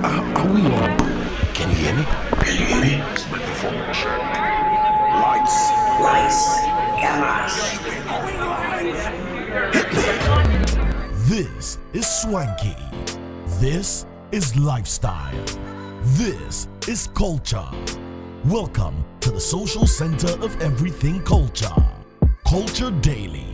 Are we on? Can you hear me? Can you hear me? Microphone check. Lights. Camera. This is swanky. This is lifestyle. This is culture. Welcome to the social center of everything culture. Culture Daily.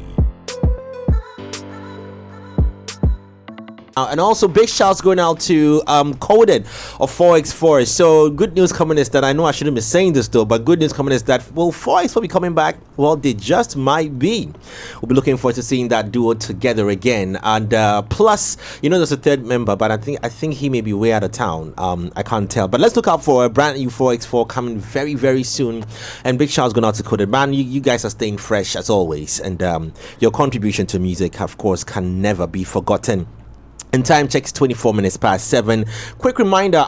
And also big shouts going out to Coded of 4x4. So good news coming is that I know I shouldn't be saying this though, but good news coming is that 4x will be coming back. Well, they just might be. We'll be looking forward to seeing that duo together again. And plus, there's a third member, but I think he may be way out of town. I can't tell. But let's look out for a brand new 4x4 coming very, very soon. And big shouts going out to Coded. Man, you guys are staying fresh as always. And your contribution to music, of course, can never be forgotten. And time checks 24 minutes past 7. Quick reminder,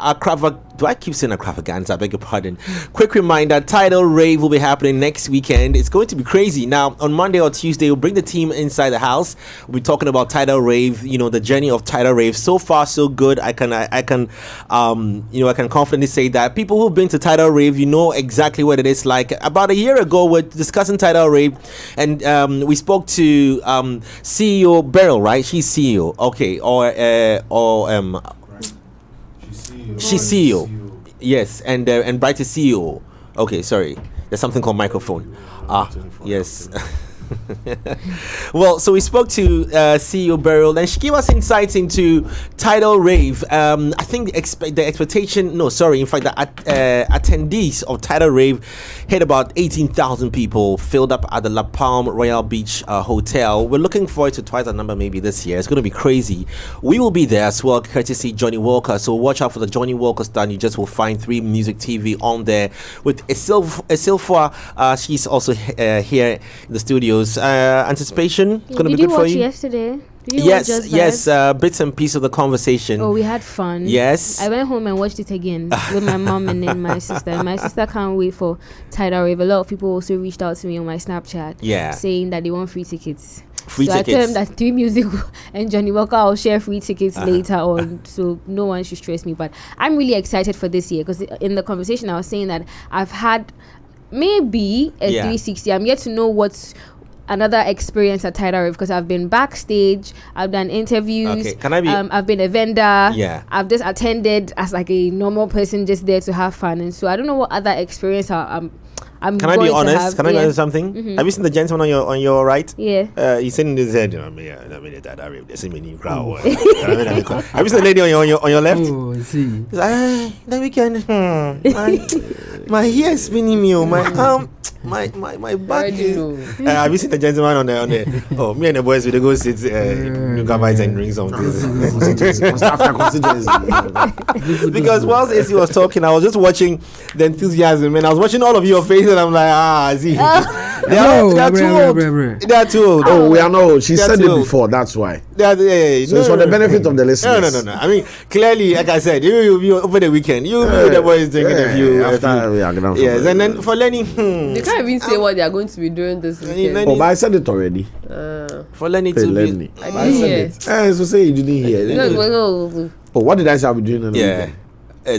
do I keep saying Akravaganza? I beg your pardon. Quick reminder, Tidal Rave will be happening next weekend. It's going to be crazy. Now, on Monday or Tuesday, we'll bring the team inside the house. We'll be talking about Tidal Rave, the journey of Tidal Rave. So far, so good. I can confidently say that people who've been to Tidal Rave, you know exactly what it is like. About a year ago, we're discussing Tidal Rave, and we spoke to CEO Beryl, right? She's CEO, okay, she's CEO. Yes, and Bright is CEO. Okay, sorry. There's something called microphone. Yes. Well, so we spoke to CEO Beryl, and she gave us insights into Tidal Rave. I think the attendees of Tidal Rave hit about 18,000 people, filled up at the La Palm Royal Beach Hotel. We're looking forward to twice that number maybe this year. It's going to be crazy. We will be there as well, courtesy Johnny Walker. So watch out for the Johnny Walker stand. You just will find 3Music TV on there with Isilfa. She's also here in the studios. Anticipation going to be good for you. Yesterday? Yes, bits and pieces of the conversation. Oh, we had fun. Yes. I went home and watched it again with my mom and then my sister. My sister can't wait for Tidal Rave. A lot of people also reached out to me on my Snapchat, saying that they want free tickets. I told them that 3Music and Johnny Walker, I'll share free tickets later on, so no one should stress me. But I'm really excited for this year because in the conversation I was saying that I've had maybe a 360. I'm yet to know what's another experience at Tidal Rave because I've been backstage, I've done interviews. Okay. Can I be? I've been a vendor. Yeah. I've just attended as like a normal person, just there to have fun, and so I don't know what other experience I'm Can I be honest? Can I tell you something? Mm-hmm. Have you seen the gentleman on your right? Yeah. He's sitting in his head. There's a mini crowd. Have you seen the lady on your left? Oh, I see. He's like, the weekend. My hair is spinning me. My back is. Have you seen the gentleman on the? Oh, me and the boys we go sit Newcomers and drink something. Because whilst AC was talking, I was just watching the enthusiasm, and I was watching all of your faces, and I'm like, see, they are too old. They are too old. Oh, we are not old. She said it before. That's why. So it's for the benefit of the listeners. No. I mean, clearly, like I said, you over the weekend, you the boys drinking a few. Yes, and then for Lenny, they can't even say what they are going to be doing this weekend. Oh, but I said it already. For Lenny to be. I didn't hear. So say you didn't hear. No. Oh, what did I say I'll be doing on the weekend?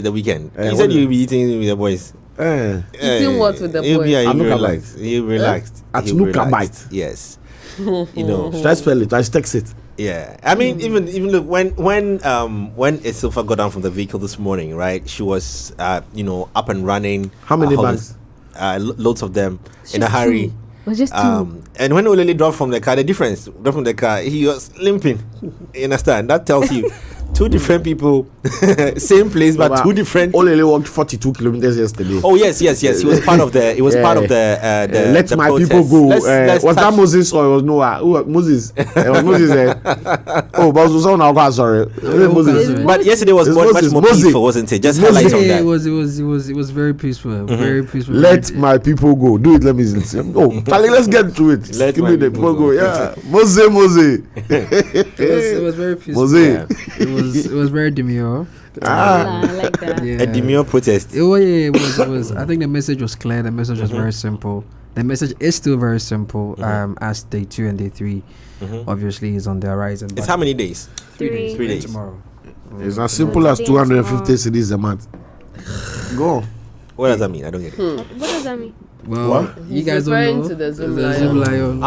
The weekend. You said you'll be eating with the boys. Eating what with the boys? You relaxed. At Nuka Bite. Yes. Should I spell it? I text it. Yeah, I mean, even look when Isilfa got down from the vehicle this morning, right? She was up and running. How many bags? Loads of them in a hurry. It was just two. And when Olele dropped from the car, he was limping. You understand? That tells you two different people, same place, but two different. Olele walked 42 kilometers yesterday. Oh yes. He was part of the. It was part of the. Let the my protest. people go. Let's was that Moses or it was Noah? Who Moses? It was Moses. Oh, but it was someone else. Sorry, Moses. But yesterday was much more peaceful, wasn't it? Just highlight on that. It was very peaceful. Mm-hmm. Very peaceful. Let my people go. Do it. Let me listen. Oh, Charlie, let's get to it. Let my people go. Yeah, Moses. It was very peaceful. Moses. It was very demure. I like that. Yeah. A demure protest. It was. I think the message was clear. The message was very simple. The message is still very simple. As day 2 and day 3, obviously, is on the horizon. It's how many days? 3 days. 3 days tomorrow. It's as simple as 250 cedis a month. Go. What does that mean? I don't get it. What does that mean? Well, What? you guys don't know. To the Zoom Lion.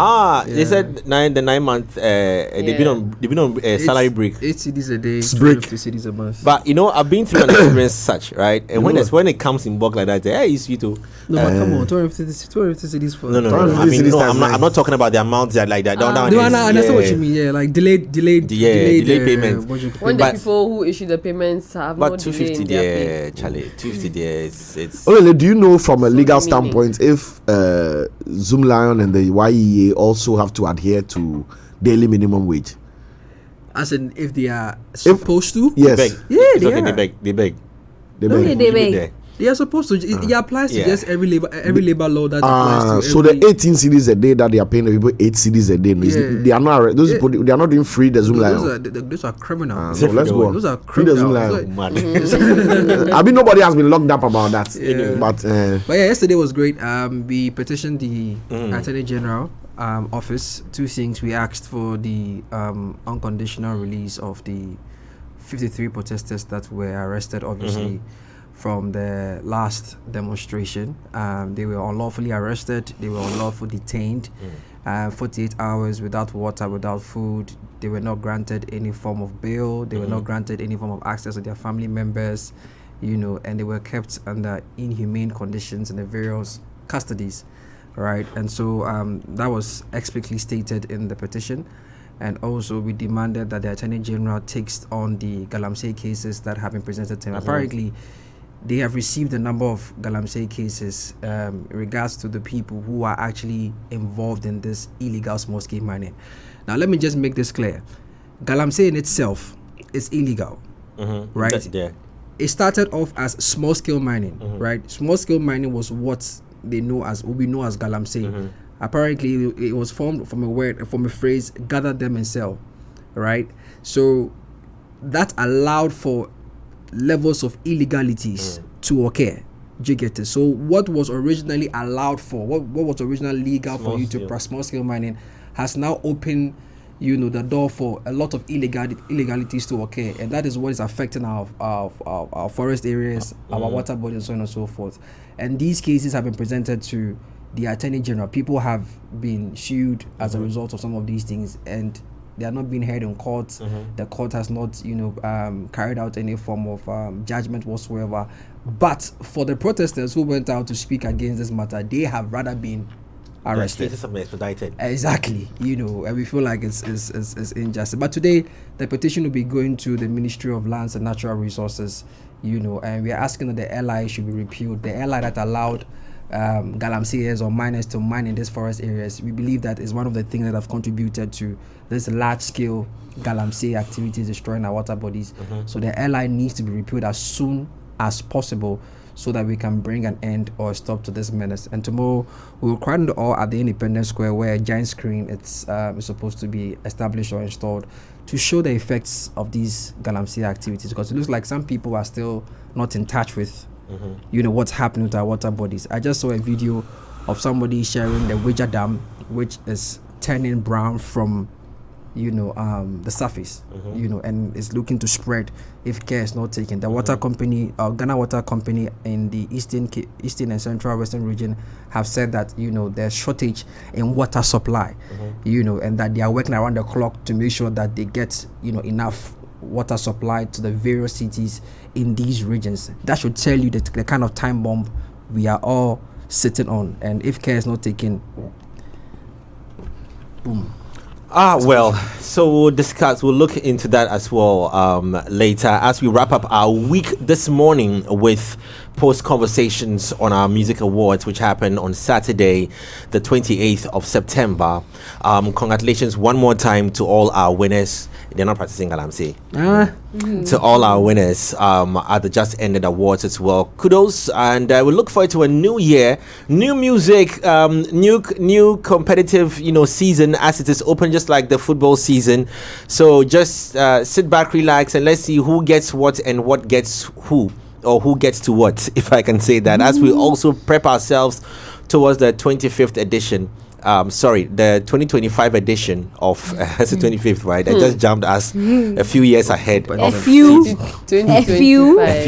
They said the 9 month. They've been on salary break. 8 CDs a day, break. 50 CDs a month. But I've been through an experience such, right? And when it comes in bulk like that, hey, it's sweet too. No, but come on, 250 CDs for. No. I mean, I'm not talking about the amounts that like that. No, I understand what you mean. Yeah, like delayed payments. When the people who issue the payments have but no 250 there, Charlie. 250 there. It's. Oh, do you know from a legal standpoint if Zoom Lion and the YEA also have to adhere to daily minimum wage? As in, if they are supposed to? Yes. They beg. Yeah, it's they okay, are. They beg. They beg. They are supposed to. It applies to just every labor law that applies to. So the 18 CDs a day that they are paying the people 8 CDs a day. They are not those people. They are not doing free the Zoom Lion. Those are criminal. So let's go on. Those are Free the Zoom criminal. Lion. I mean, nobody has been locked up about that. Yeah. But yeah, yesterday was great. We petitioned the Attorney General office. 2 things. We asked for the unconditional release of the 53 protesters that were arrested, obviously, from the last demonstration. They were unlawfully arrested. They were unlawfully detained. 48 hours without water, without food. They were not granted any form of bail. They were not granted any form of access to their family members, and they were kept under inhumane conditions in the various custodies, right? And so that was explicitly stated in the petition. And also we demanded that the Attorney General takes on the Galamsey cases that have been presented to him. Apparently, they have received a number of Galamsey cases in regards to the people who are actually involved in this illegal small-scale mining. Now, let me just make this clear. Galamsey in itself is illegal, right? It started off as small-scale mining, right? Small-scale mining was what we know as Galamsey. Apparently, it was formed from a phrase, gather them and sell, right? So that allowed for levels of illegalities to occur. Do you get it? So what was originally allowed for, what was originally legal for you to practice small scale mining, has now opened, the door for a lot of illegalities to occur, and that is what is affecting our forest areas, our water bodies, and so on and so forth. And these cases have been presented to the Attorney General. People have been sued as a result of some of these things, and they are not being heard in court. The court has not, carried out any form of judgment whatsoever. But for the protesters who went out to speak against this matter, they have rather been arrested. Cases have been expedited. Exactly, and we feel like it's injustice. But today, the petition will be going to the Ministry of Lands and Natural Resources, and we are asking that the LI should be repealed. The LI that allowed Galamseyers or miners to mine in these forest areas, we believe that is one of the things that have contributed to this large-scale Galamsey activities destroying our water bodies. So the LI needs to be repealed as soon as possible so that we can bring an end or a stop to this menace. And tomorrow we will crowd the all at the Independence Square, where a giant screen is supposed to be established or installed to show the effects of these Galamsey activities, because it looks like some people are still not in touch with what's happening with our water bodies. I just saw a video of somebody sharing the Widger Dam, which is turning brown from the surface, and is looking to spread if care is not taken. The water company, Ghana Water Company in the eastern and central western region have said that there's shortage in water supply, and that they are working around the clock to make sure that they get enough water supply to the various cities in these regions. That should tell you the kind of time bomb we are all sitting on, and if care is not taken, boom. So we'll look into that as well later as we wrap up our week this morning with post conversations on our music awards, which happened on Saturday the 28th of September. Congratulations one more time to all our winners. They're not practicing Galamsey. To all our winners at the just ended awards as well. Kudos, and we look forward to a new year, new music, new competitive season as it is open, just like the football season. So just sit back, relax, and let's see who gets what and what gets who, or who gets to what, if I can say that, as we also prep ourselves towards the 25th edition the 2025 edition of it's the 25th, right? I just jumped us a few years ahead. A few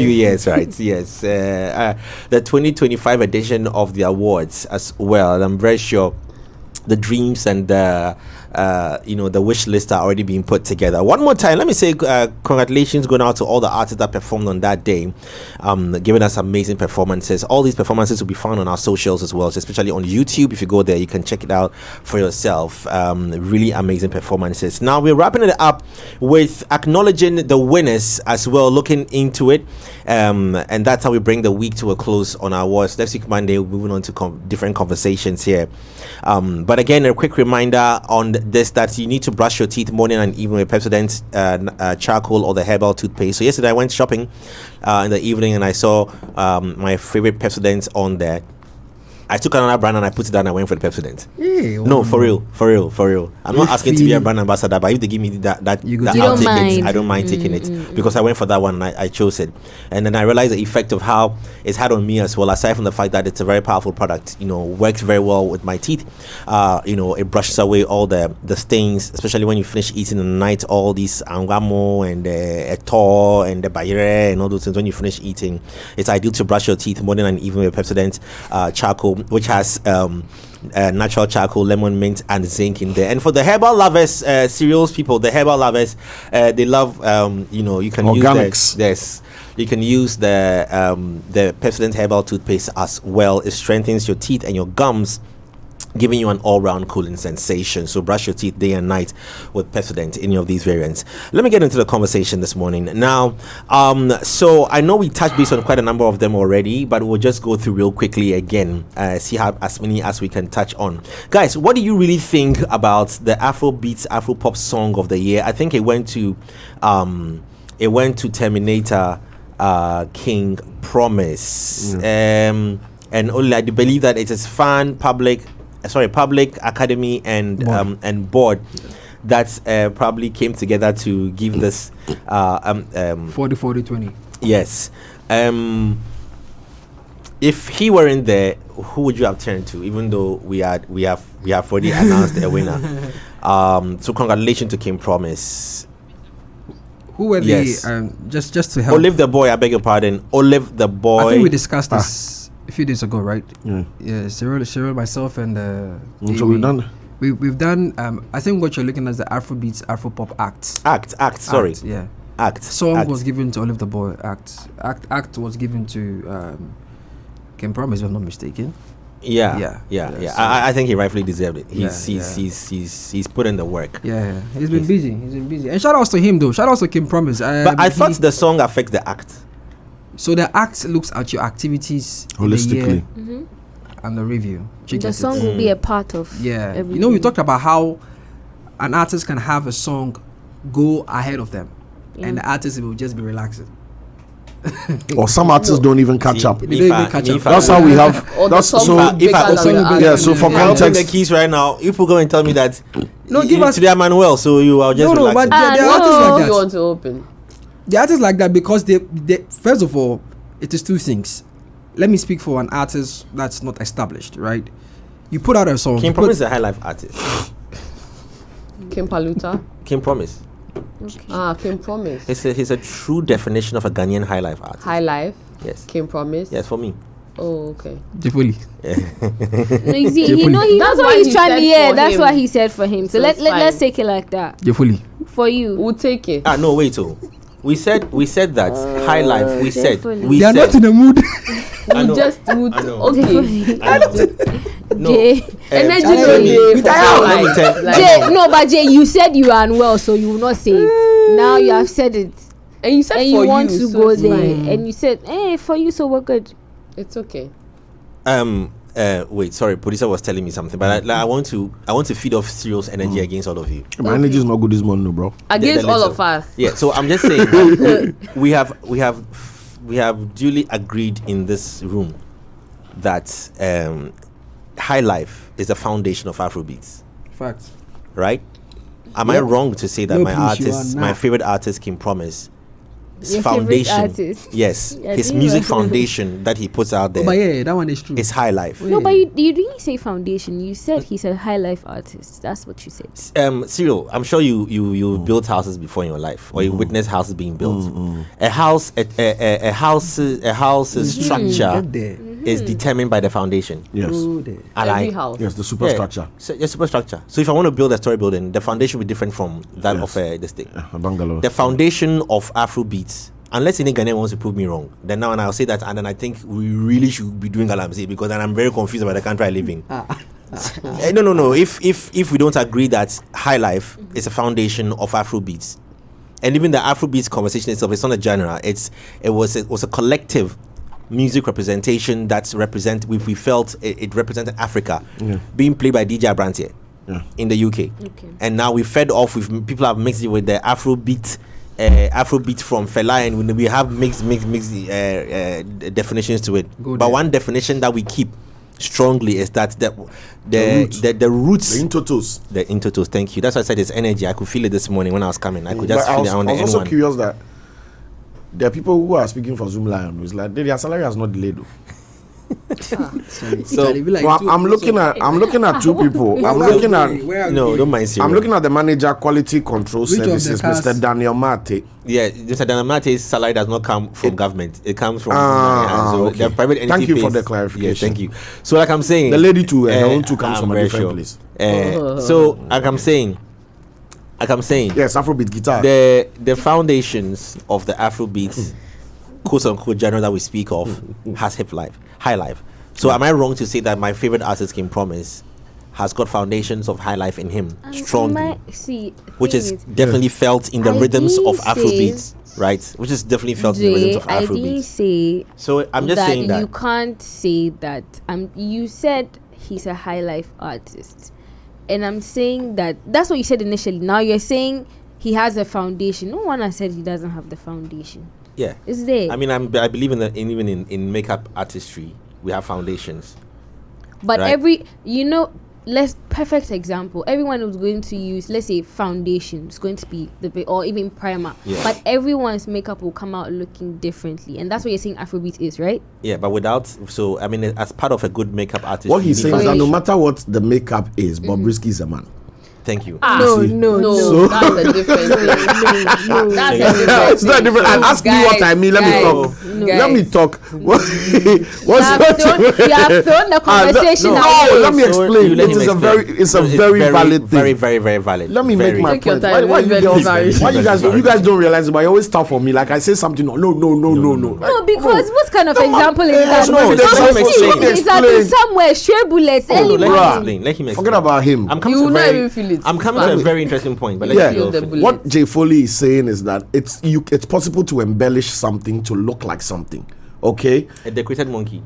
years, right? Yes. The 2025 edition of the awards as well. And I'm very sure the dreams and the wish list are already being put together. One more time, let me say congratulations going out to all the artists that performed on that day, giving us amazing performances. All these performances will be found on our socials as well, especially on YouTube. If you go there, you can check it out for yourself. Really amazing performances. Now we're wrapping it up with acknowledging the winners as well, looking into it, and that's how we bring the week to a close on our awards. Next week Monday, we're moving on to different conversations here. But again, a quick reminder on this, that you need to brush your teeth morning and evening with Pepsodent charcoal or the herbal toothpaste. So yesterday I went shopping in the evening and I saw my favorite Pepsodent on there. I took another brand and I put it down and I went for the Pepsodent. No, for real. I'm not asking to be a brand ambassador, but if they give me that I'll take it. I don't mind taking it because I went for that one and I chose it. And then I realized the effect of how it's had on me as well, aside from the fact that it's a very powerful product. Works very well with my teeth. It brushes away all the stains, especially when you finish eating in the night, all these angamo and etor and the bayre and all those things. When you finish eating, it's ideal to brush your teeth morning and evening with Pepsodent charcoal, which has natural charcoal, lemon, mint, and zinc in there. And for the herbal lovers, cereals people, the herbal lovers, they love, you can organics. You can use the Pepsodent herbal toothpaste as well. It strengthens your teeth and your gums, giving you an all-round cooling sensation. So brush your teeth day and night with Pepsodent in any of these variants. Let me get into the conversation this morning. Now, so I know we touched base on quite a number of them already, but we'll just go through real quickly again, see how as many as we can touch on. Guys, what do you really think about the Afrobeats, Afropop song of the year? I think it went to Terminator, King Promise. And only I believe that it is Public Academy and Board that probably came together to give this 40-40-20. Yes. If he weren't there, who would you have turned to? Even though we have already announced a winner. So congratulations to King Promise. Who were the just to help? Olive the Boy, I beg your pardon. Olive the Boy. I think we discussed this a few days ago, right? Yeah. Cyril, myself, and so we've done. We've done. I think what you're looking at is the Afrobeats, Afropop Act. Sorry. Act. Song was given to Olive the Boy. Act was given to King Promise, if I'm not mistaken. Yeah. So I think he rightfully deserved it. He's put in the work. Yeah. He's been busy. And shout outs to him though. Shout outs to King Promise. But I thought the song affects the act. So the act looks at your activities holistically and the review. The song will be a part of everything. We talked about how an artist can have a song go ahead of them and the artist will just be relaxing. Or some artists don't even catch up. That's how we have. So for context, the keys right now. If you go and tell me that, give us to their Manuel, so you are just but the artists like that. You want to open? The artists like that because they first of all, it is two things. Let me speak for an artist that's not established, right? You put out a song. King Promise is a high life artist. Kim Paluta. King Promise. Okay. King Promise. He's a true definition of a Ghanaian high life artist. High life. Yes. King Promise. Yes, for me. Oh, okay. Jeffoli. No, you see, that's what he's trying to hear. That's what he said for him. So let's take it like that. Jeffoli. For you. We'll take it. No, wait. We said that high life. We said they are not in the mood. We just would. Okay. No. Energy but Jay, you said you are unwell, so you will not say it. Now you have said it, and you said and you want to go there, and you said, "Hey, for you, so we're good." It's okay. Wait, sorry, producer was telling me something, but I want to feed off Cyril's energy against all of you. My energy is not good this morning, bro. Against all of us. Yeah, so I'm just saying we have duly agreed in this room that high life is the foundation of Afrobeats. Facts. Right? Am I wrong to say that my favorite artist, King Promise, foundation. Yes, his music foundation that he puts out there. But yeah, that one is true. It's high life. No, but you didn't say foundation. You said he's a high life artist. That's what you said. Cyril, I'm sure you built houses before in your life, or you witnessed houses being built. A house's structure is determined by the foundation. Yes. Every house. Yes, the superstructure. So your superstructure. So if I want to build a story building, the foundation will be different from that of this thing. A bungalow. The foundation of Afrobeats, unless any Ghanaian wants to prove me wrong, then now and I'll say that, and then I think we really should be doing Galamsey, because then I'm very confused about the country I live in. No. If we don't agree that high life is a foundation of Afrobeats, and even the Afrobeats conversation itself, it's not a genre. It was a collective music representation that's we felt it represented Africa, being played by DJ Abrantier in the UK. And now we fed off with people have mixed it with the Afrobeat from Fela, and we have mixed definitions to it. But one definition that we keep strongly is that the roots, the intotos. Thank you. That's why I said it's energy. I could feel it this morning when I was coming. I could just feel it on the I was also curious that there are people who are speaking for Zoom Lion. It's like their salary has not delayed. So I'm looking at two people. Don't mind Cyril. I'm looking at the manager quality control services, Mr. Daniel Mate. Yeah, Mr. Daniel Mate's salary does not come from government. It comes from okay. the private entity. Thank you for pays. the clarification. Yeah, thank you. So like I'm saying, the lady too, her own too comes from a different place. So like I'm saying, yes, Afrobeat guitar. The foundations of the Afrobeats, quote unquote genre that we speak of, has high life. So am I wrong to say that my favorite artist, King Promise, has got foundations of high life in him strongly, which is definitely felt in the rhythms of Afrobeats, right? Which is definitely felt in the rhythms of Afrobeats. I didn't say. So I'm just saying that you can't say that. You said he's a high life artist, and I'm saying that's what you said initially. Now you're saying he has a foundation. No one has said he doesn't have the foundation. Yeah, it's there. I mean, I believe even in makeup artistry, we have foundations. But right? Perfect example. Everyone who's going to use, let's say, foundation is going to be or even primer. Yeah. But everyone's makeup will come out looking differently, and that's what you're saying Afrobeat is, right? Yeah, but as part of a good makeup artist, what he's saying is that no matter what the makeup is, Bobrisky is a man. Thank you. No. So that's a different thing. No. That's a different It's not different. Ask me what I mean. Let me talk. You have thrown the conversation out. Let me explain. It's a very valid thing. Very, very, very valid. Let me make my point. Why you guys don't realize it, but you always tough for me. Like I say something. No. No, because what kind of example is that? Is that somewhere stray bullets? Let him explain. Forget about him. I'm coming to a very interesting point, but what Jay Foley is saying is that it's possible to embellish something to look like something. Okay, a decorated monkey.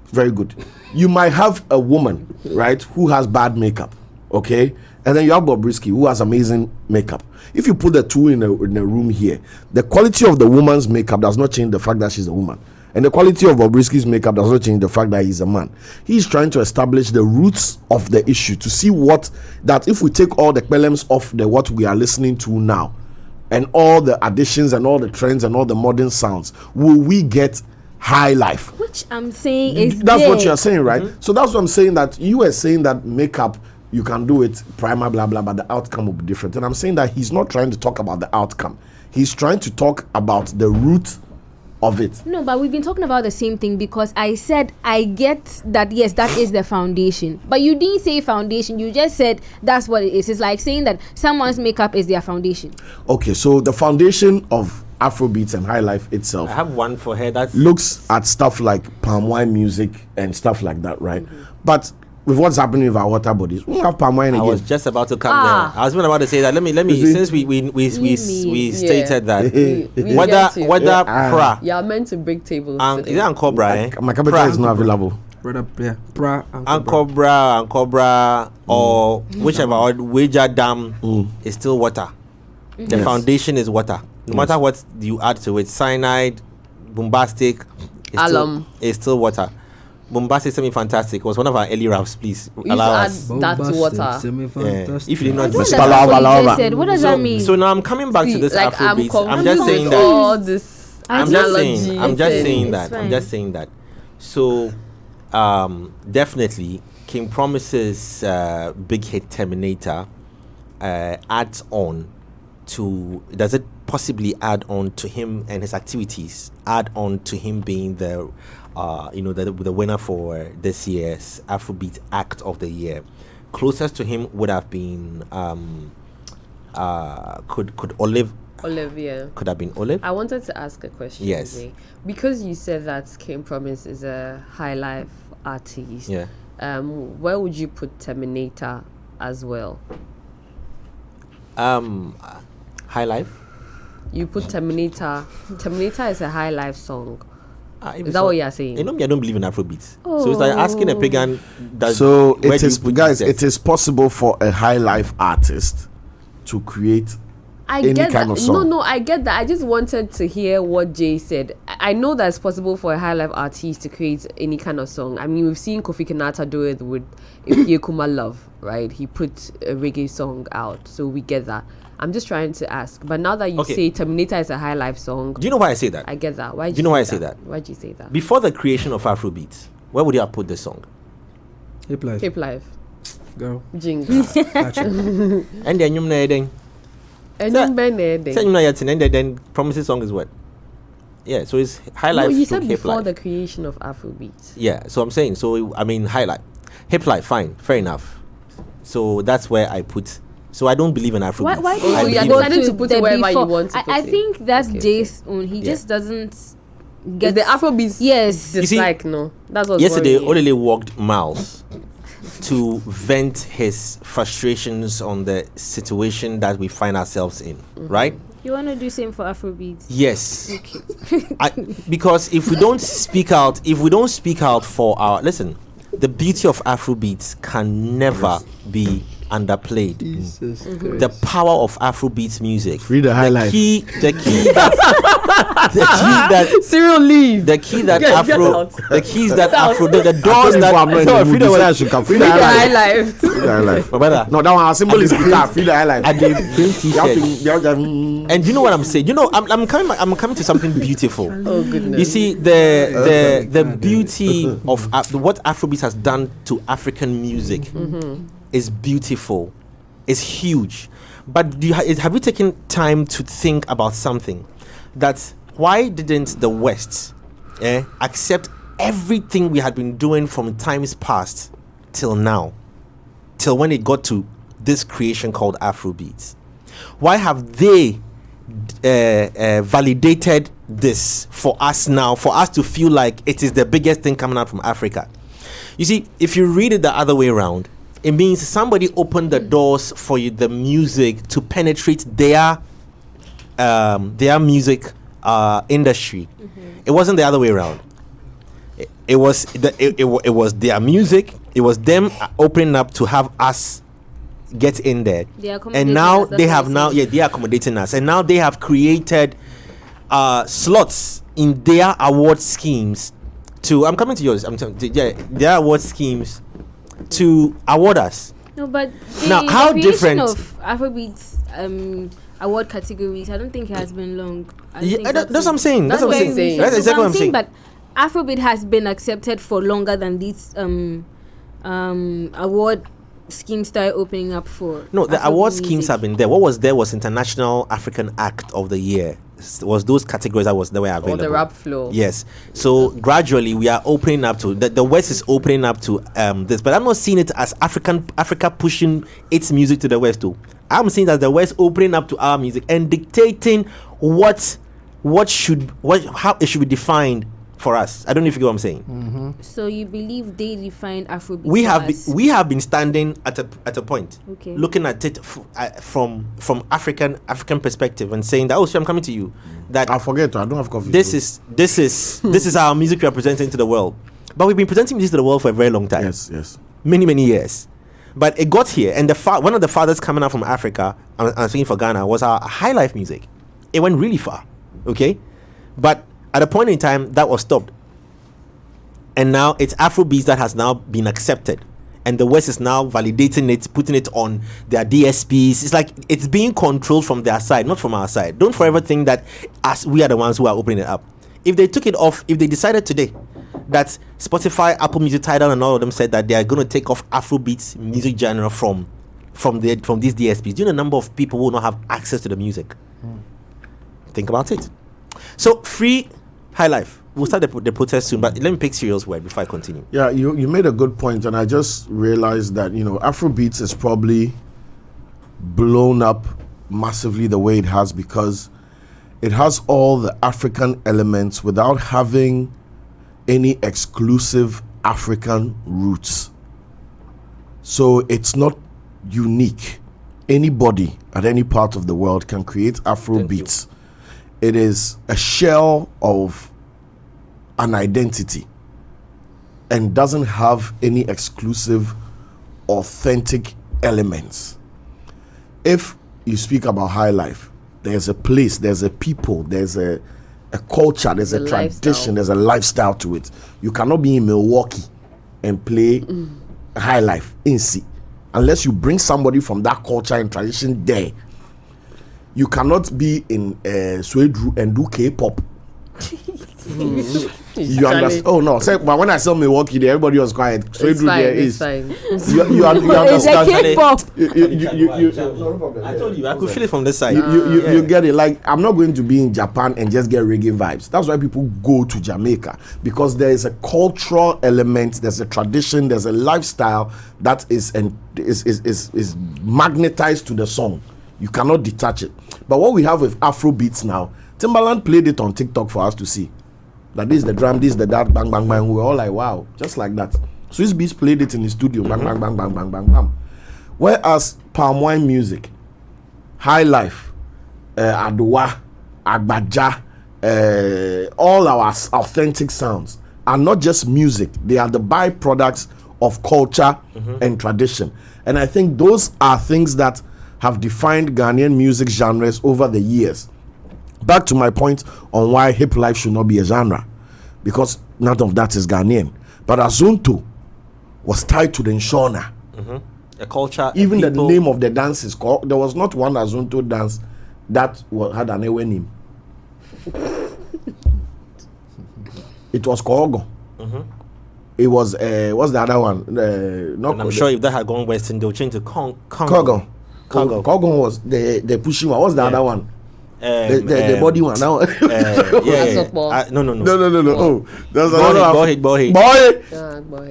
Very good. You might have a woman, right, who has bad makeup. Okay, and then you have Bobrisky, who has amazing makeup. If you put the two in a room here, the quality of the woman's makeup does not change the fact that she's a woman. And the quality of Bobrisky's makeup does not change the fact that he's a man. He's trying to establish the roots of the issue to see that if we take all the elements of what we are listening to now and all the additions and all the trends and all the modern sounds, will we get high life? Which I'm saying is that's what you're saying, right? Mm-hmm. So that's what I'm saying, that you were saying that makeup, you can do it, primer, blah, blah, but the outcome will be different. And I'm saying that he's not trying to talk about the outcome. He's trying to talk about the root of it. No, but we've been talking about the same thing, because I said I get that, yes, that is the foundation, but you didn't say foundation, you just said that's what it is. It's like saying that someone's makeup is their foundation. Okay, so the foundation of Afrobeats and high life itself, I have one for her that looks at stuff like palm wine music and stuff like that, right? Mm-hmm. But with what's happening with our water bodies, we have palm wine again. I was just about to come there. I was about to say that. Let me. Since we stated that whether pra, you are meant to break tables. Is it Uncle Bra? My capital is not available. Uncle Bra, or whichever, or Wager Dam is still water. The foundation is water. No matter what you add to it, cyanide, bombastic, it's still water. Bombastic Semi-Fantastic was one of our early raps. Please allow us. That to water. If you did not what does that mean? So now I'm coming back to this like Afrobeat. I'm just saying all this I'm just saying that. So, definitely, King Promise's big hit Terminator adds on to. Does it possibly add on to him and his activities? Add on to him being the winner for this year's Afrobeat Act of the Year. Closest to him would have been could Olive. Olivia. Could have been Olive. I wanted to ask a question. Yes. Today. Because you said that King Promise is a high life artist. Yeah. Where would you put Terminator as well? High life. You put Terminator. Terminator is a high life song. Is that so, what you're saying? You know me, I don't believe in Afrobeats. So it's like asking a pagan. It is possible for a high life artist to create any get kind that. of song. No, I get that. I just wanted to hear what Jay said. I know that it's possible for a high life artist to create any kind of song. I mean, we've seen Kofi Kinata do it with Yekuma Love, right? He put a reggae song out, so we get that. I'm just trying to ask. But now that you say Terminator is a high life song, do you know why I say that? I get that. Why? Do you know why I say that? Why'd you say that? Before the creation of Afrobeats, where would you have put this song? Hip life. Hip life. Go. Jingle. And then you then Promises song is what? Yeah, so it's high life. No, you said hip before life. the creation of Afrobeat. Yeah, so I'm saying, I mean, high life, hip life, fine, fair enough. So that's where I put. So I don't believe in Afrobeat. Why you decided to put it wherever you want to put I it? think that's Jay's own. He just doesn't get the Afrobeat. Yes. Dislike, no. That's what. Yesterday, Olele walked miles to vent his frustrations on the situation that we find ourselves in, right? You want to do same for Afrobeat? Yes. Okay. Because if we don't speak out, for our the beauty of Afrobeats can never be underplayed. The power of Afrobeats music. Free the high life. The key that Cyril leave. The key that Get Afro, out. the keys that Afro, the doors that free the high life. Free the high life. My brother. No, that one our symbol is guitar. Free the high life. And they bring t-shirt. And you know what I'm saying? You know, I'm coming to something beautiful. Oh goodness. You see, the beauty of what Afrobeat has done to African music is beautiful. It's huge. But have you taken time to think about something? That why didn't the West accept everything we had been doing from times past till now, till when it got to this creation called Afrobeats? Why have they validated this for us now, for us to feel like it is the biggest thing coming out from Africa? You see, if you read it the other way around, it means somebody opened the doors for you, the music, to penetrate their music industry. It wasn't the other way around. It was their music. It was them opening up to have us get in there. And now they are accommodating us. And now they have created slots in their award schemes I'm coming to yours. Their award schemes to award us. No, but now how different of Afrobeats award categories, I don't think it has been long. That's what I'm saying. That's what I'm saying. That's exactly what I'm saying. But Afrobeat has been accepted for longer than these award schemes started opening up for. No, the award schemes have been there. What was there was International African Act of the Year. Was those categories that were available. Or the rap floor. Yes. So gradually we are opening up to the West is opening up to this, but I'm not seeing it as Africa pushing its music to the West too. I'm seeing it as the West opening up to our music and dictating how it should be defined for us. I don't know if you get what I'm saying. So you believe they defined Afrobeat? We have been standing at a point, looking at it from African perspective and saying that, oh, so I'm coming to you. That I forget. I don't have coffee. This is our music we are presenting to the world. But we've been presenting this to the world for a very long time. Yes. Many years. But it got here, and one of the fathers coming out from Africa, I'm speaking for Ghana, was our high life music. It went really far. Okay, but at a point in time, that was stopped. And now it's Afrobeats that has now been accepted. and the West is now validating it, putting it on their DSPs. It's like it's being controlled from their side, not from our side. Don't forever think that us, we are the ones who are opening it up. If they took it off, if they decided today that Spotify, Apple Music, Tidal, and all of them said that they are going to take off Afrobeats music genre from these DSPs, do you know the number of people who will not have access to the music? Think about it. So, free high life. We'll start the protest soon, but let me pick Cyril's word before I continue. Yeah, you made a good point, and I just realized that, Afrobeats is probably blown up massively the way it has because it has all the African elements without having any exclusive African roots. So it's not unique. Anybody at any part of the world can create Afrobeats. It is a shell of an identity and doesn't have any exclusive, authentic elements. If you speak about high life, there's a place, there's a people, there's a culture, there's a tradition, there's a lifestyle to it. You cannot be in Milwaukee and play high life in C unless you bring somebody from that culture and tradition there. You cannot be in Swedru and do K-pop. You understand? Oh no! But when I saw Milwaukee, there everybody was quiet. Swedru there is. Fine. You understand? K-pop. I told you, I could feel it from this side. You get it. Like, I'm not going to be in Japan and just get reggae vibes. That's why people go to Jamaica, because there is a cultural element, there's a tradition, there's a lifestyle that is magnetized to the song. You cannot detach it. But what we have with Afrobeats now, Timbaland played it on TikTok for us to see. Like, this is the drum, this is the that, bang, bang, bang. We were all like, wow, just like that. Swiss Beats played it in the studio, bang, bang, bang, bang, bang, bang, bang. Whereas palm wine music, high life, Adowa, Agbaja, all our authentic sounds are not just music. They are the byproducts of culture and tradition. And I think those are things that have defined Ghanaian music genres over the years. Back to my point on why hip life should not be a genre, because none of that is Ghanaian. But Azonto was tied to the Nshona. A culture. Even the name of the dance is called. There was not one Azonto dance that had an Ewe name. It was Kogo. It was what's the other one? I'm sure if that had gone Western, they'll change to Congo. Kogo was the pushing one. What's the other one? The body one now. No. Oh, there's another boy.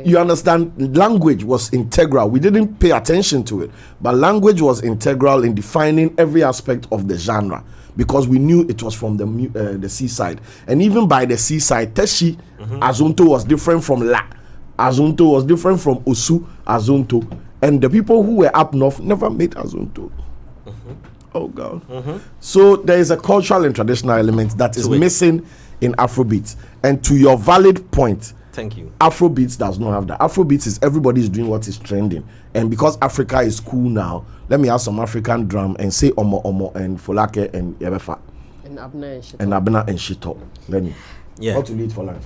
You understand? Language was integral. We didn't pay attention to it, but language was integral in defining every aspect of the genre, because we knew it was from the seaside. And even by the seaside, Teshi Azonto was different from La. Azonto was different from Osu Azonto. And the people who were up north never made Azonto. Oh God. So there is a cultural and traditional element that is missing in Afrobeats. And to your valid point, thank you, Afrobeats does not have that. Afrobeats is everybody is doing what is trending. And because Africa is cool now, let me have some African drum and say Omo and Folake and Yebefa. And Abna and Shito. Let me. Yeah. What to eat for lunch?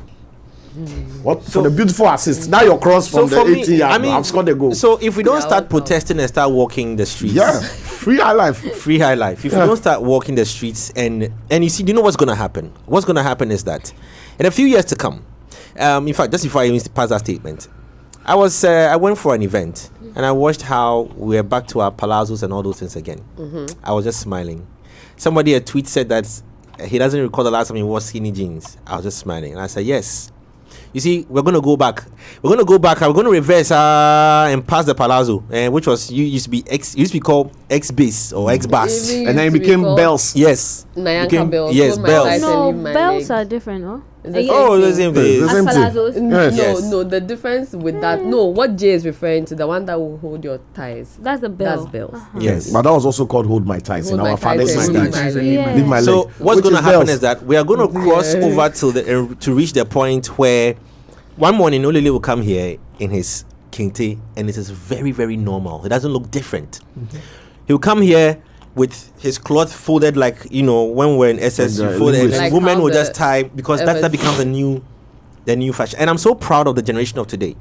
What for the beautiful assist? Now you're cross from the 18 yard. I've scored a goal. So if we don't start protesting and start walking the streets, free high life. If we don't start walking the streets and you see, you know what's going to happen? What's going to happen is that in a few years to come, in fact, just before I pass that statement, I went for an event and I watched how we're back to our palazzos and all those things again. I was just smiling. Somebody a tweet said that he doesn't recall the last time he wore skinny jeans. I was just smiling and I said yes. You see, we're going to go back. We're going to reverse and pass the palazzo, which used to be called X-Bass or X-Bass. And then it became bells. Yes. Nyanka bells. Yes, bells. No, bells are different, no? The same thing. No, the difference with that, what Jay is referring to, the one that will hold your ties. That's the bell. That's bells. Yes. But that was also called Hold My Ties in our father's language. Leave my leg. So what's going to happen is that we are going to cross over to reach the point where one morning Olele will come here in his kente and it is very, very normal. It doesn't look different. He'll come here with his cloth folded like, when we're in SS, folded, and like women will just tie, because that becomes the new fashion. And I'm so proud of the generation of today,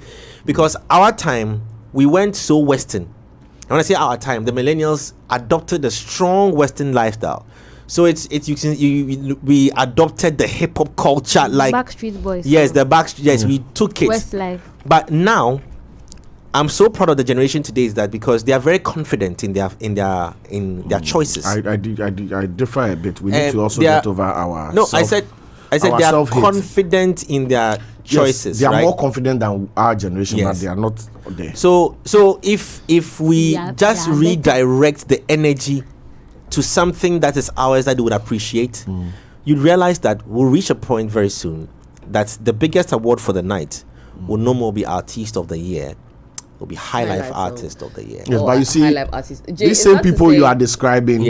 because our time, we went so Western. And when I say our time, the millennials adopted a strong Western lifestyle. So we adopted the hip hop culture, like Backstreet Boys. Yes, we took it. Westlife. But now, I'm so proud of the generation today is that because they are very confident in their choices. I differ a bit. We need to also get over our. No, I said they are confident in their choices. Yes, they are more confident than our generation, but they are not there. So if we just redirect the energy to something that is ours that they would appreciate, you'd realize that we'll reach a point very soon that the biggest award for the night will no more be Artist of the Year. Will be High Life Artist of the Year. Yes, but you see, these same people you are describing,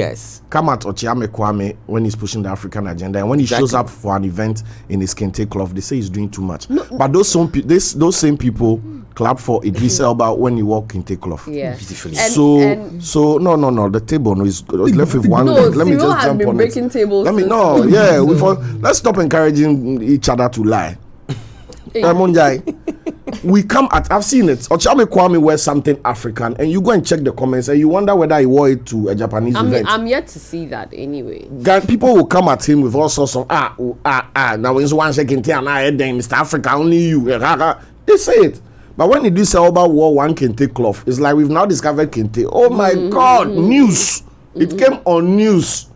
come at Ochiame Kwame when he's pushing the African agenda, and when he shows up for an event in his kente cloth, they say he's doing too much. But those same people clap for Idris Elba when he walk kente cloth. Yeah. Beautifully. So no, the table is left with one. Let me just jump on breaking it. tables. Let's stop encouraging each other to lie. We come at, I've seen it. Ochame Kwame wears something African, and you go and check the comments, and you wonder whether he wore it to a Japanese event. I'm yet to see that anyway. People will come at him with all sorts of now when one second here, Mr. Africa, only you. They say it. But when Idris Elba wore one kente cloth, it's like we've now discovered kente. Oh my God, news. It came on news.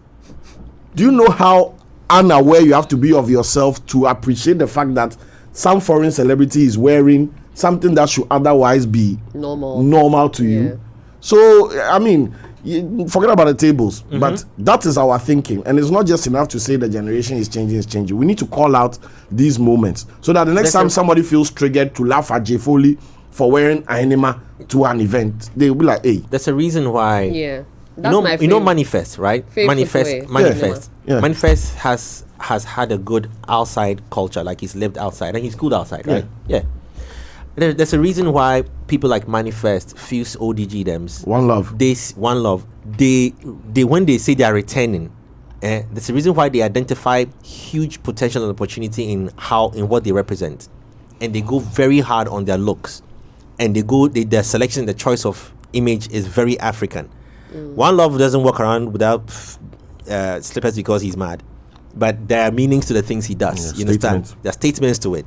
Do you know how unaware you have to be of yourself to appreciate the fact that some foreign celebrity is wearing something that should otherwise be normal to you? So, I mean, forget about the tables, but that is our thinking. And it's not just enough to say the generation is changing. We need to call out these moments so that the next time somebody feels triggered to laugh at J. Foley for wearing an enema to an event, they will be like, hey. That's a reason why. Yeah. You know Manifest, right? Manifest. Yeah. Manifest has had a good outside culture, like he's lived outside and he's good outside, right? Yeah. There's a reason why people like Manifest, Fuse, ODG thems. One Love. They when they say they are returning, there's a reason why they identify huge potential and opportunity in what they represent, and they go very hard on their looks, and their selection, the choice of image is very African. One Love doesn't walk around without slippers because he's mad. But there are meanings to the things he does. You understand? There are statements to it.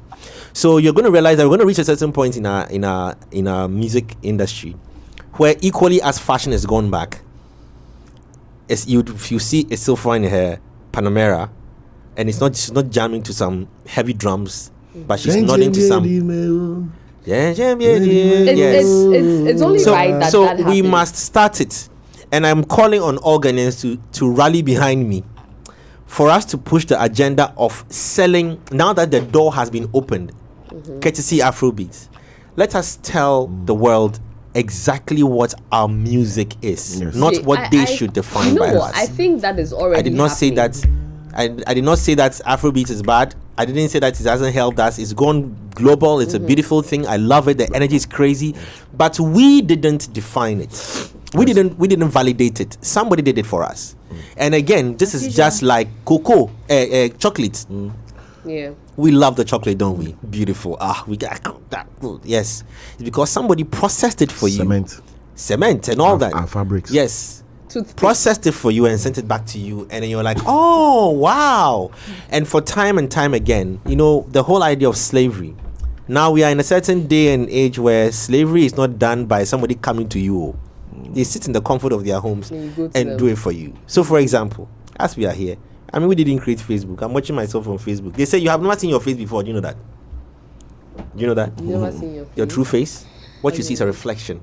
So you're going to realize that we're going to reach a certain point in our music industry where equally as fashion has gone back, if you see it's still fine in her Panamera, and she's not jamming to some heavy drums, but she's nodding to some. It's only right that so we must start it, and I'm calling on all Ghanaians to rally behind me, for us to push the agenda of selling, now that the door has been opened, courtesy Afrobeats. Let us tell the world exactly what our music is, not what they should define by us. I think that is already I did not say that. I did not say that Afrobeats is bad. I didn't say that it hasn't helped us. It's gone global. It's a beautiful thing. I love it. The energy is crazy, but we didn't define it. We didn't validate it. Somebody did it for us. And again, this is just like cocoa, chocolate. Yeah. We love the chocolate, don't we? Beautiful. We got that good. Yes. It's because somebody processed it for you. Cement and all that. And fabrics. Yes. Processed it for you and sent it back to you, and then you're like, oh wow. And for time and time again, the whole idea of slavery. Now we are in a certain day and age where slavery is not done by somebody coming to you. They sit in the comfort of their homes and do it for you. So for example, as we are here, we didn't create Facebook. I'm watching myself on Facebook. They say you have never seen your face before. Do you know that? Never seen your face. Your true face? What you see is a reflection.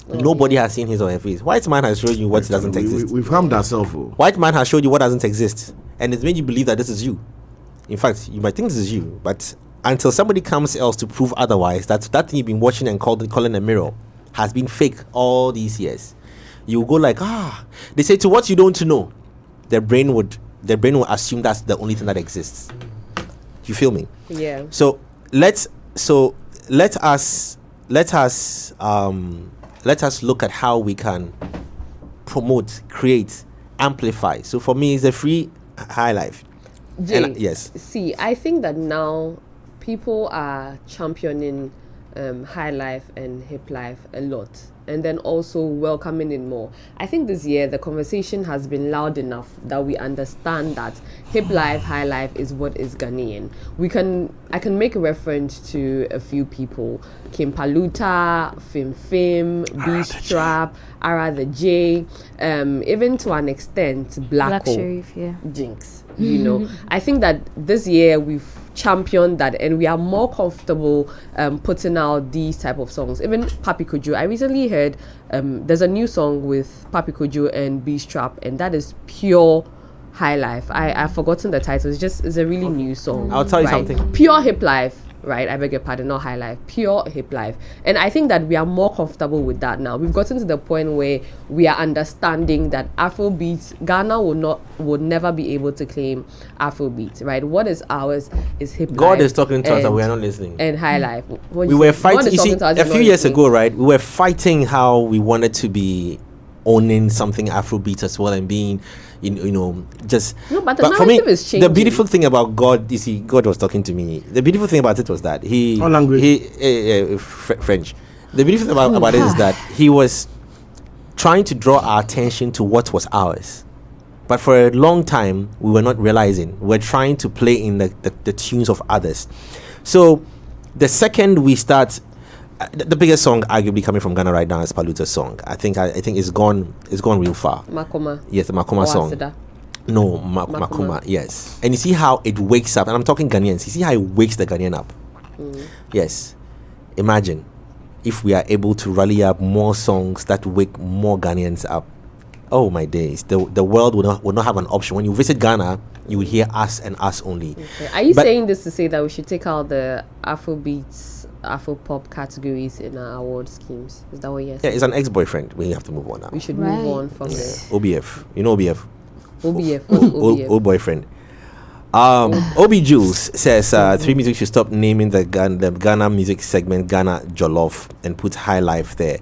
Nobody has seen his or her face. White man has showed you what doesn't exist. We've harmed ourselves. White man has showed you what doesn't exist, and it's made you believe that this is you. In fact, you might think this is you, but until somebody comes else to prove otherwise, that thing you've been watching and calling a mirror has been fake all these years. You go like, they say to what you don't know, their brain will assume that's the only thing that exists. You feel me? Yeah. So let us look at how we can promote, create, amplify. So for me, it's a free high life. Jay, yes. See, I think that now people are championing high life and hip life a lot, and then also welcoming in more. I think this year the conversation has been loud enough that we understand that hip life, high life is what is Ghanaian. I can make a reference to a few people: Kim Paluta, Fim, B Strap, Ara the J, even to an extent Black Sharif, Jinx. You know, I think that this year we've championed that, and we are more comfortable putting out these type of songs. Even Papi Kojo, I recently heard there's a new song with Papi Kojo and B Strap, and that is pure high life. I've forgotten the title. It's a really new song. I'll tell you something. Pure hip life. Right, I beg your pardon, not high life, pure hip life. And I think that we are more comfortable with that now. We've gotten to the point where we are understanding that Afrobeats, Ghana would never be able to claim Afrobeats, right? What is ours is hip life. God is talking to us and we are not listening. And high life. We were fighting, you see, a few years ago, right, we were fighting how we wanted to be owning something Afrobeat as well and being, just. No, but the narrative is changing. The beautiful thing about God, you see, God was talking to me. The beautiful thing about it was that French. The beautiful thing about it is that he was trying to draw our attention to what was ours. But for a long time, we were not realizing. We were trying to play in the tunes of others. So the second we start, the biggest song arguably coming from Ghana right now is Paluta's song. I think it's gone real far. Makoma. Yes, the Makoma song. Asida. No, Makoma, yes. And you see how it wakes up, and I'm talking Ghanaians, you see how it wakes the Ghanaian up. Yes. Imagine if we are able to rally up more songs that wake more Ghanaians up. Oh my days. The world will not have an option. When you visit Ghana, you will hear us and us only. Okay. Are you saying this to say that we should take out the Afrobeats, Afropop categories in our award schemes? Is that what you're saying? Yeah, it's an ex-boyfriend. We have to move on now. We should move on from the OBF. You know OBF? OBF. Old boyfriend. Obi Jules says 3Music should stop naming the Ghana music segment Ghana Jollof and put high life there.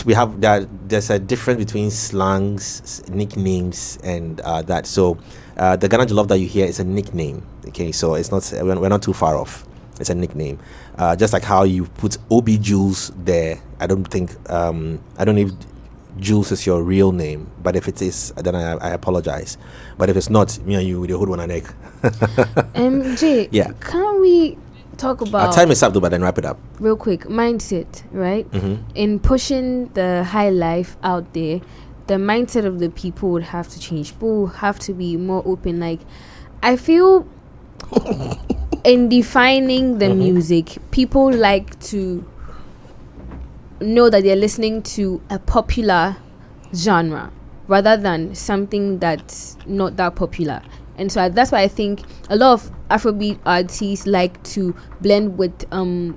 We have there's a difference between slangs, nicknames, and that. So the Ghana Jollof that you hear is a nickname. Okay, so it's not, we're not too far off. It's a nickname. Just like how you put Obi Jules there. I don't know if Jules is your real name, but if it is, then I apologize. But if it's not, me and you with the hood one and neck. MJ, yeah. Can we talk about... Our time is up though, but then wrap it up. Real quick, mindset, right? In pushing the high life out there, the mindset of the people would have to change. People have to be more open. Like, I feel in defining the music, people like to know that they're listening to a popular genre rather than something that's not that popular. And so that's why I think a lot of Afrobeat artists like to blend with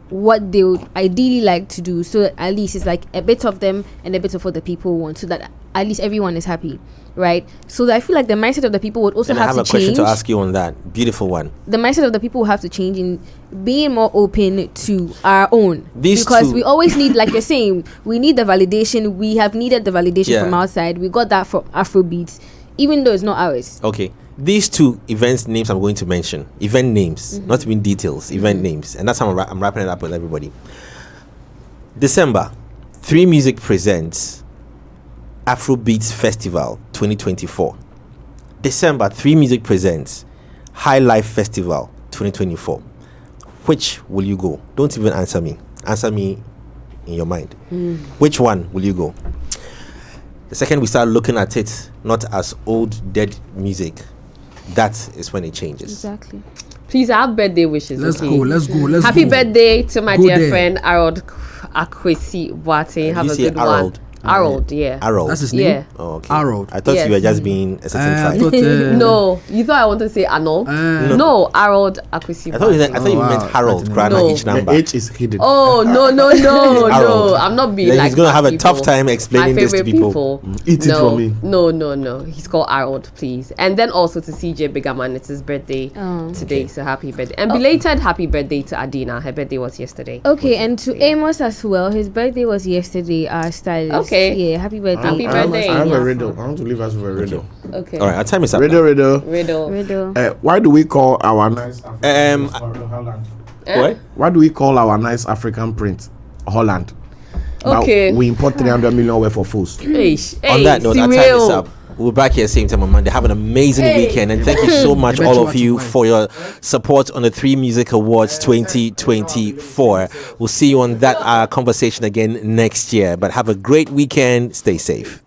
what they would ideally like to do, so at least it's like a bit of them and a bit of what the people want, so that at least everyone is happy, right? So I feel like the mindset of the people would also have to change. I have a question to ask you on that. Beautiful one. The mindset of the people will have to change in being more open to our own. Because we always need, like you're saying, we need the validation. We have needed the validation from outside. We got that from Afrobeats, even though it's not ours. Okay. These two events names I'm going to mention. Event names, not even details, event names. And that's how I'm wrapping it up with everybody. December, 3Music presents Afrobeats Festival 2024. December, 3Music presents High Life Festival 2024. Which will you go? Don't even answer me. Answer me in your mind. Which one will you go? The second we start looking at it not as old dead music, that is when it changes. Exactly. Please, have birthday wishes. Let's go. Happy birthday to my dear friend Harold Akwesi Boate. Have a good one. Harold, yeah. Harold. That's his name? Yeah. Oh, okay. Harold. I thought you were just being a certain tribe. No, you thought I wanted to say Arnold. No, Harold Akwesi. I thought you meant Harold. No. Each number. The H is hidden. Oh, no. I'm not being like he's going to have a tough time explaining this to people. Eat it for me. No. He's called Harold, please. And then also to CJ Bigaman. It's his birthday today, so happy birthday. And belated happy birthday to Adina. Her birthday was yesterday. Okay, and to Amos as well. His birthday was yesterday, our stylist. Okay. Yeah, happy birthday. Happy birthday. I have a riddle. I want to leave us with a riddle. Okay. All right, our time is up. Riddle. Riddle. Riddle. Why do we call our nice What? Why do we call our nice African print Holland? Okay. But we import 300 million worth of fools. On that note, our time is up. We're back here same time on Monday. Have an amazing weekend, and thank you so much, all of you, for your support on the 3Music Awards 2024. We'll see you on that conversation again next year. But have a great weekend. Stay safe.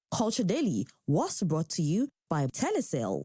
Culture Daily was brought to you by Telecel.